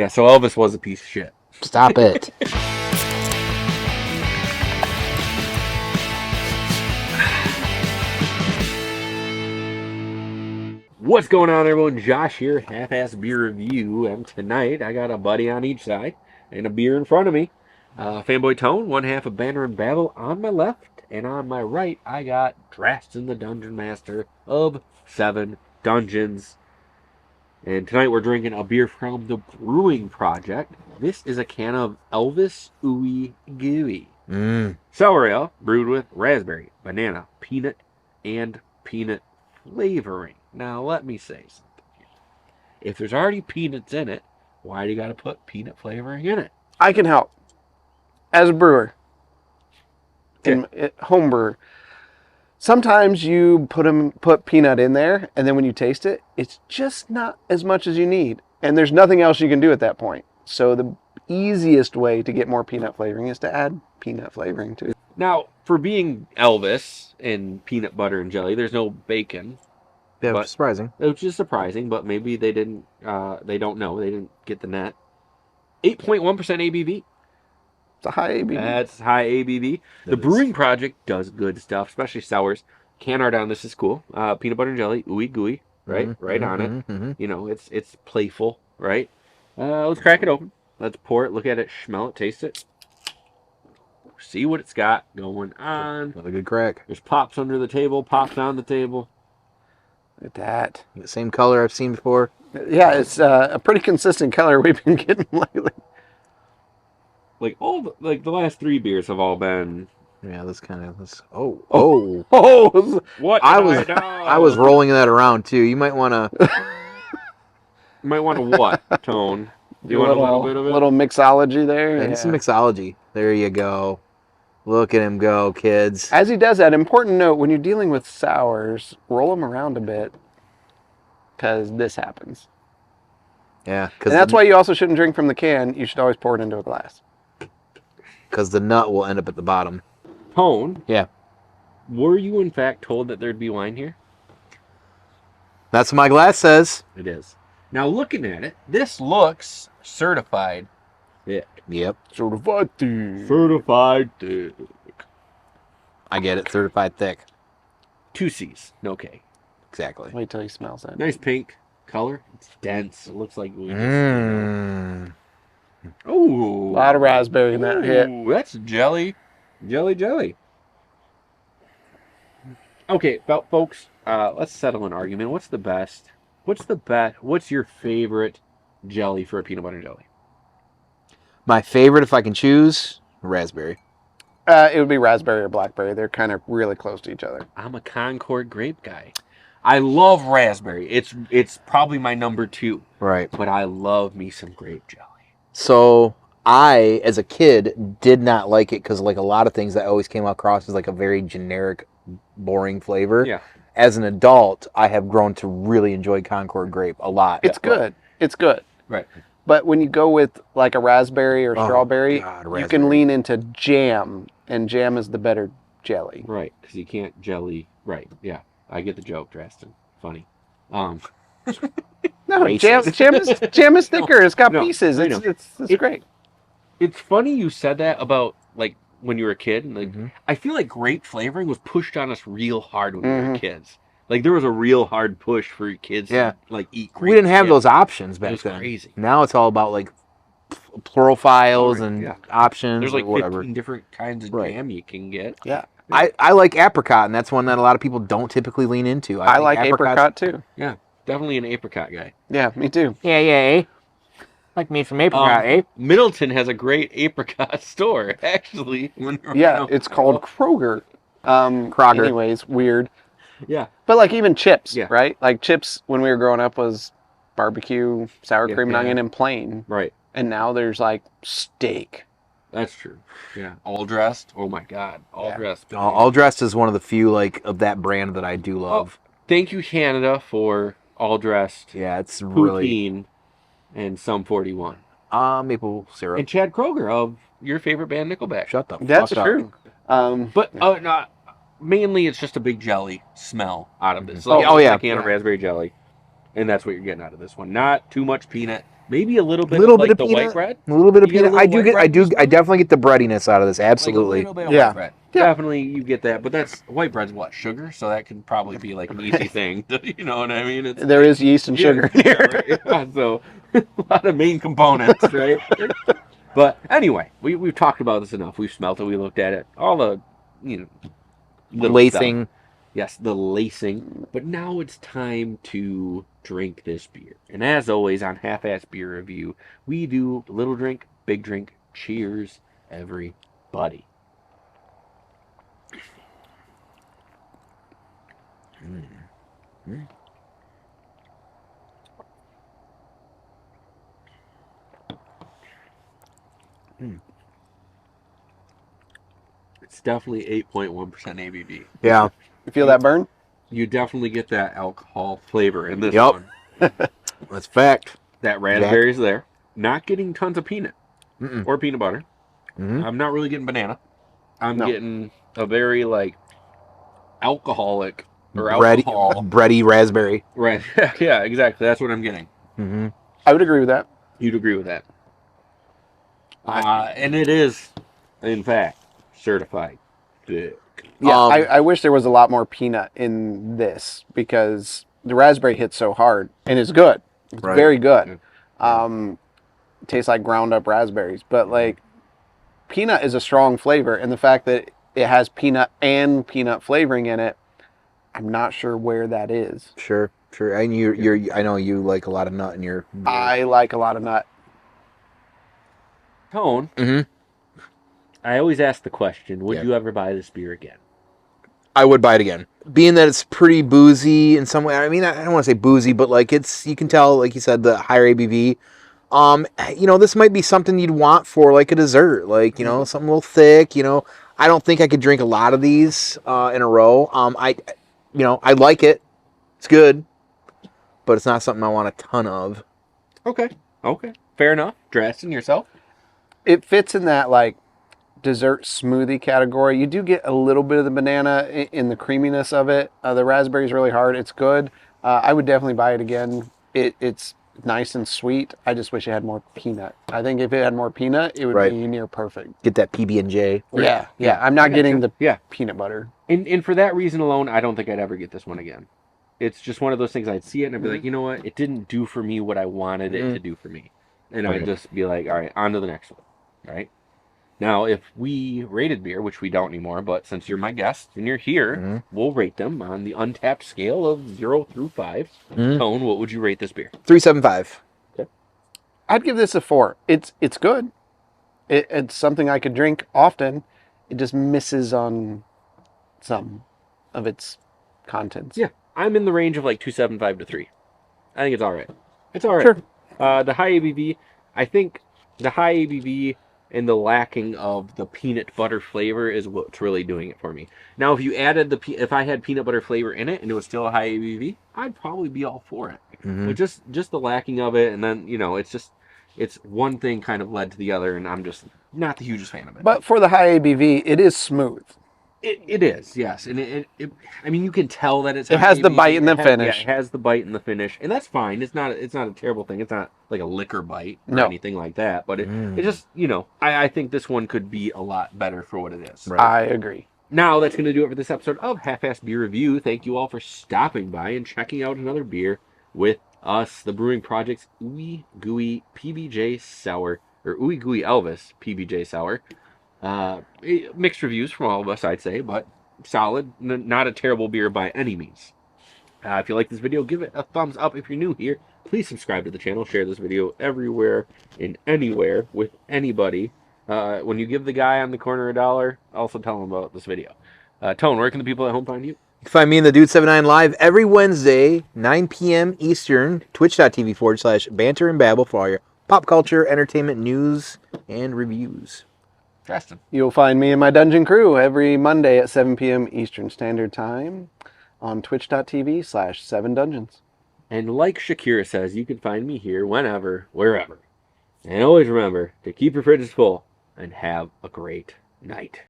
Yeah, so Elvis was a piece of shit. Stop it. What's going on, everyone? Josh here, Halfassbeerreview, and tonight I got a buddy on each side and a beer in front of me. Fanboy Tone, one half of Banter and Babble on my left, and on my right I got Drastin, the Dungeon Master of 7 Dungeons. And tonight we're drinking a beer from the Brewing Projekt. This is a can of Elvis Ooey Gooey. Sour ale brewed with raspberry, banana, peanut, and peanut flavoring. Now let me say something here. If there's already peanuts in it, why do you got to put peanut flavoring in it? I can help. As a brewer, Okay. home brewer, sometimes you put peanut in there, and then when you taste it, it's just not as much as you need. And there's nothing else you can do at that point. So the easiest way to get more peanut flavoring is to add peanut flavoring to it. Now, for being Elvis and peanut butter and jelly, there's no bacon. Yeah, But- surprising. Which is surprising, but maybe they didn't. They don't know. They didn't get the net. 8.1% ABV. It's a high ABV. That's high ABV. The Brewing Projekt does good stuff, especially sours. Can art on this is cool. Peanut butter and jelly, ooey gooey, right? Right on it. You know, it's playful, right? Let's crack it open. Let's pour it, look at it, smell it, taste it. See what it's got going on. Another good crack. There's pops under the table, pops on the table. Look at that. The same color I've seen before. Yeah, it's a pretty consistent color we've been getting lately. Like the last 3 beers have all been. Yeah, this kind of this. Oh, What? I was rolling that around too. You might want to. You might want to what, Tone? Do you want a little bit of it? Little mixology there. Yeah. Some mixology. There you go. Look at him go, kids. As he does that, important note, when you're dealing with sours, roll them around a bit, because this happens. Yeah, And that's why you also shouldn't drink from the can. You should always pour it into a glass. Because the nut will end up at the bottom. Tone? Yeah. Were you in fact told that there'd be wine here? That's what my glass says. It is. Now looking at it, this looks certified thick. Yep. Certified thick. Certified thick. I get it. Certified thick. 2 C's, no K. Exactly. Wait till he smells it. Nice pink color. It's dense. It looks like we just, A Ooh. lot of raspberry in that hit. Ooh, that's jelly. Jelly. Okay, folks, let's settle an argument. What's your favorite jelly for a peanut butter jelly? My favorite, if I can choose, raspberry. It would be raspberry or blackberry. They're kind of really close to each other. I'm a Concord grape guy. I love raspberry. It's probably my number 2. Right. But I love me some grape jelly. So I, as a kid, did not like it because, like a lot of things, that always came across as like a very generic, boring flavor. Yeah. As an adult, I have grown to really enjoy Concord grape a lot. It's good. It's good. Right. But when you go with like a raspberry or strawberry, God, you raspberry. can lean into jam, and jam is the better jelly. Right, because you can't jelly. Right, yeah. I get the joke, Drastin. Funny. No, Racist. jam is thicker. It's got No, pieces. I know. It's great. It's funny you said that about, like, when you were a kid. And, like, I feel like grape flavoring was pushed on us real hard when we were kids. Like, there was a real hard push for kids to, like, eat grape. We didn't have chips. those options back It was then. crazy. Now it's all about like profiles Right, and yeah. options. There's, like, or whatever. 15 different kinds of Right. jam you can get. Yeah. I like apricot, and that's one that a lot of people don't typically lean into. I think like apricot too. Yeah, definitely an apricot guy. Yeah, me too. Yeah. Like me from apricot, eh? Middleton has a great apricot store, actually. Yeah, it's called Kroger. Kroger. Anyways, weird. Yeah. But like even chips, Yeah. right? Like chips when we were growing up was barbecue, sour Yeah, cream and yeah. onion, and plain. Right. And now there's like steak. That's true. Yeah. All dressed. Oh my God. All dressed. All Dressed is one of the few like of that brand that I do love. Thank you, Canada, for all dressed. Yeah, it's really Poutine and some 41. maple syrup. And Chad Kroger of your favorite band, Nickelback. Shut the That's fuck true. up. But mainly it's just a big jelly smell out of this. Oh, yeah. A can of raspberry jelly. And that's what you're getting out of this one. Not too much peanut, Maybe a little bit Little of bit like of the peanut, white bread. a little bit of You get a peanut. I little do white get, bread I in your do, I stomach? definitely get the breadiness out of this. Like a Absolutely. little bit of Yeah. white bread. Yeah. Definitely you get that, but that's white bread's what, sugar? So that can probably be like an easy thing. You know what I mean? It's There is yeast and yeah, sugar in yeah, here. right. Yeah, so a lot of main components, right? But anyway, we've talked about this enough. We've smelt it, we looked at it, all the little stuff. Lacing. Yes, the lacing. But now it's time to drink this beer. And as always on Half-Ass Beer Review, we do little drink, big drink, cheers, everybody. It's definitely 8.1% ABV. Yeah. You feel that burn? You definitely get that alcohol flavor in this Yep. one. That's fact. That raspberry's there. Not getting tons of peanut Mm-mm. or peanut butter. Mhm. I'm not really getting banana. I'm No. getting a very like alcoholic or Bready, alcohol. bready raspberry. Right. Yeah, exactly. That's what I'm getting. Mm-hmm. I would agree with that. You'd agree with that. And it is, in fact, certified thick. Yeah, Um, I wish there was a lot more peanut in this because the raspberry hits so hard and it's good. It's Right. very good. Yeah. It tastes like ground up raspberries, but like peanut is a strong flavor, and the fact that it has peanut and peanut flavoring in it, I'm not sure where that is. Sure. And you're. I know you like a lot of nut in your. I like a lot of nut. Tone, Mm-hmm. I always ask the question, would Yeah. you ever buy this beer again? I would buy it again. Being that it's pretty boozy in some way. I mean, I don't want to say boozy, but like you can tell, like you said, the higher ABV. This might be something you'd want for like a dessert, like something a little thick. I don't think I could drink a lot of these in a row. I like it. It's good, but it's not something I want a ton of. Okay. Fair enough. Dressing yourself? It fits in that like dessert smoothie category. You do get a little bit of the banana in the creaminess of it. The raspberry is really hard. It's good. I would definitely buy it again. It's nice and sweet. I just wish it had more peanut. I think if it had more peanut, it would Right. be near perfect. Get that PB&J. Yeah. I'm not getting the Yeah. peanut butter. And for that reason alone, I don't think I'd ever get this one again. It's just one of those things I'd see it and I'd be like, you know what? It didn't do for me what I wanted it to do for me. And I'd just be like, all right, on to the next one. Right? Now, if we rated beer, which we don't anymore, but since you're my guest and you're here, we'll rate them on the Untappd scale of 0 through 5. Tone, what would you rate this beer? 3.75. Okay. I'd give this a 4. It's good. It's something I could drink often. It just misses on some of its contents. Yeah, I'm in the range of like 2.75 to 3. I think it's all right. It's all right. Sure. The high ABV, I think the high ABV and the lacking of the peanut butter flavor is what's really doing it for me. Now, if you added if I had peanut butter flavor in it and it was still a high ABV, I'd probably be all for it. But just the lacking of it, and then it's one thing kind of led to the other, and I'm just not the hugest fan of it. But for the high ABV, it is smooth. It is, yes, and I mean, you can tell that It has the bite and the finish. Yeah, it has the bite and the finish, and that's fine. It's not a terrible thing. It's not like a liquor bite or No. anything like that. But it just I think this one could be a lot better for what it is. Right. I agree. Now that's going to do it for this episode of Half-Ass Beer Review. Thank you all for stopping by and checking out another beer with us, the Brewing Projekt's Ooey Gooey PBJ Sour, or Ooey Gooey Elvis PBJ Sour. Mixed reviews from all of us, I'd say, but solid. Not a terrible beer by any means. If you like this video, give it a thumbs up. If you're new here, please subscribe to the channel. Share this video everywhere and anywhere with anybody. When you give the guy on the corner $1, also tell him about this video. Tone, where can the people at home find you? You can find me in the Dude 79 live every Wednesday, 9 p.m. Eastern, twitch.tv/Banter and Babble for all your pop culture, entertainment, news, and reviews. Justin. You'll find me and my Dungeon Crew every Monday at 7 p.m. Eastern Standard Time on twitch.tv/7dungeons. And like Shakira says, you can find me here whenever, wherever. And always remember to keep your fridges full and have a great night.